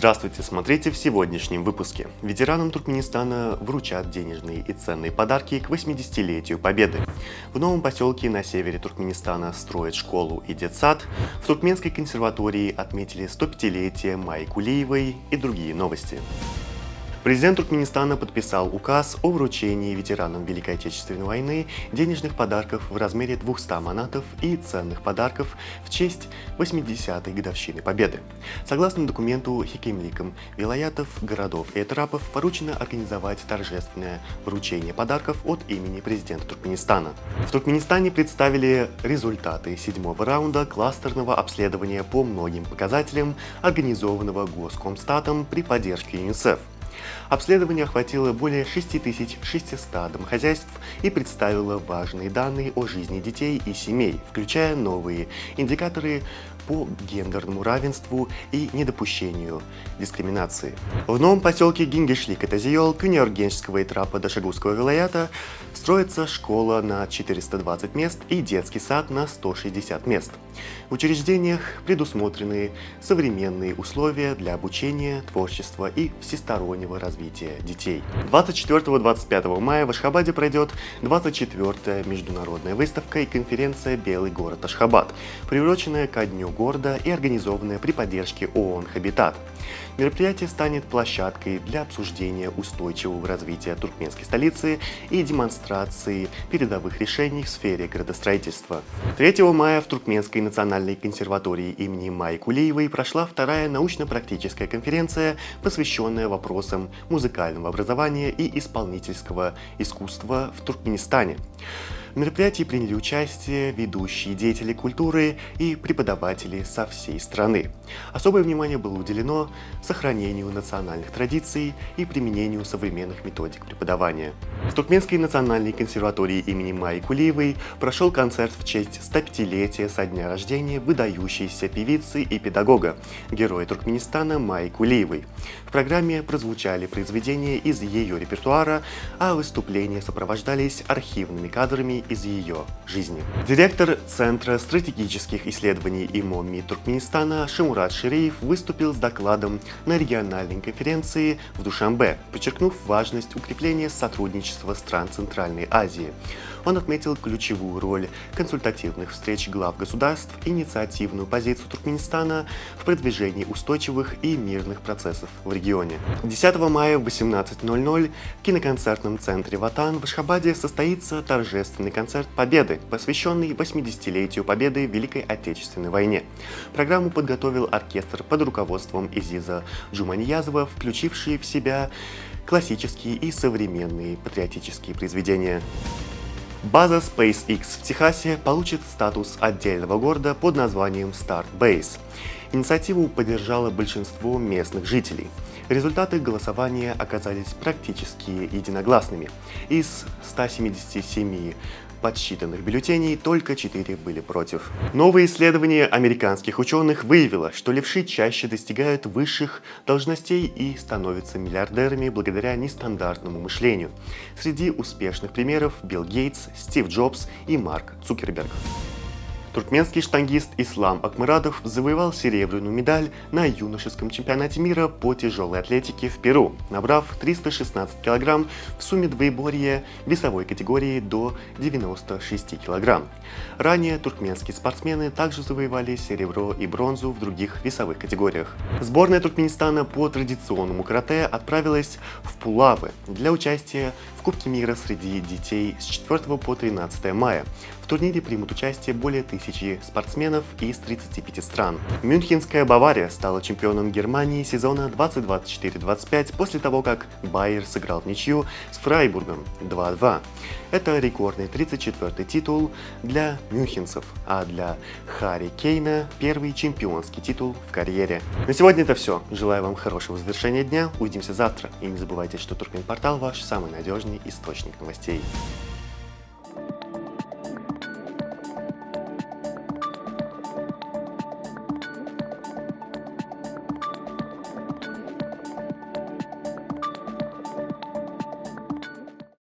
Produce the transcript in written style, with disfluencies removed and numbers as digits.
Здравствуйте, смотрите в сегодняшнем выпуске. Ветеранам Туркменистана вручат денежные и ценные подарки к 80-летию Победы. В новом поселке на севере Туркменистана строят школу и детсад. В Туркменской консерватории отметили 105-летие Майи Кулиевой и другие новости. Президент Туркменистана подписал указ о вручении ветеранам Великой Отечественной войны денежных подарков в размере 200 манатов и ценных подарков в честь 80-й годовщины Победы. Согласно документу, хикемликам вилаятов, городов и этрапов поручено организовать торжественное вручение подарков от имени президента Туркменистана. В Туркменистане представили результаты 7-го раунда кластерного обследования по многим показателям, организованного Госкомстатом при поддержке ЮНИСЕФ. Обследование охватило более 6600 домохозяйств и представило важные данные о жизни детей и семей, включая новые индикаторы по гендерному равенству и недопущению дискриминации. В новом поселке Гингишлик-Этазиол Кюнеоргенчского этрапа Дашагузского вилаята строится школа на 420 мест и детский сад на 160 мест. В учреждениях предусмотрены современные условия для обучения, творчества и всестороннего развития детей. 24-25 мая в Ашхабаде пройдет 24-я международная выставка и конференция «Белый город Ашхабад», приуроченная ко Дню города и организованная при поддержке ООН «Хабитат». Мероприятие станет площадкой для обсуждения устойчивого развития туркменской столицы и демонстрации передовых решений в сфере градостроительства. 3 мая в Туркменской национальной консерватории имени Майи Кулиевой прошла вторая научно-практическая конференция, посвященная вопросам музыкального образования и исполнительского искусства в Туркменистане. В мероприятии приняли участие ведущие деятели культуры и преподаватели со всей страны. Особое внимание было уделено сохранению национальных традиций и применению современных методик преподавания. В Туркменской национальной консерватории имени Майи Кулиевой прошел концерт в честь 105-летия со дня рождения выдающейся певицы и педагога, героя Туркменистана Майи Кулиевой. В программе прозвучали произведения из ее репертуара, а выступления сопровождались архивными кадрами из ее жизни. Директор Центра стратегических исследований ИМО МИД Туркменистана Шамурат Ширеев выступил с докладом на региональной конференции в Душанбе, подчеркнув важность укрепления сотрудничества стран Центральной Азии. Он отметил ключевую роль консультативных встреч глав государств и инициативную позицию Туркменистана в продвижении устойчивых и мирных процессов в регионе. 10 мая в 18:00 в киноконцертном центре «Ватан» в Ашхабаде состоится торжественный концерт Победы, посвященный 80-летию Победы в Великой Отечественной войне. Программу подготовил оркестр под руководством Изиза Джуманиязова, включивший в себя классические и современные патриотические произведения. База SpaceX в Техасе получит статус отдельного города под названием Start Base. Инициативу поддержало большинство местных жителей. Результаты голосования оказались практически единогласными. Из 177 подсчитанных бюллетеней только 4 были против. Новое исследование американских ученых выявило, что левши чаще достигают высших должностей и становятся миллиардерами благодаря нестандартному мышлению. Среди успешных примеров Билл Гейтс, Стив Джобс и Марк Цукерберг. Туркменский штангист Ислам Акмырадов завоевал серебряную медаль на юношеском чемпионате мира по тяжелой атлетике в Перу, набрав 316 кг в сумме двоеборья весовой категории до 96 кг. Ранее туркменские спортсмены также завоевали серебро и бронзу в других весовых категориях. Сборная Туркменистана по традиционному карате отправилась в Пулавы для участия в Кубке мира среди детей с 4 по 13 мая. В турнире примут участие более 1000 спортсменов из 35 стран. Мюнхенская Бавария стала чемпионом Германии сезона 2024-25 после того, как Байер сыграл в ничью с Фрайбургом 2-2. Это рекордный 34-й титул для мюнхенцев, а для Харри Кейна первый чемпионский титул в карьере. На сегодня это все. Желаю вам хорошего завершения дня. Увидимся завтра. И не забывайте, что Туркменпортал ваш самый надежный источник новостей.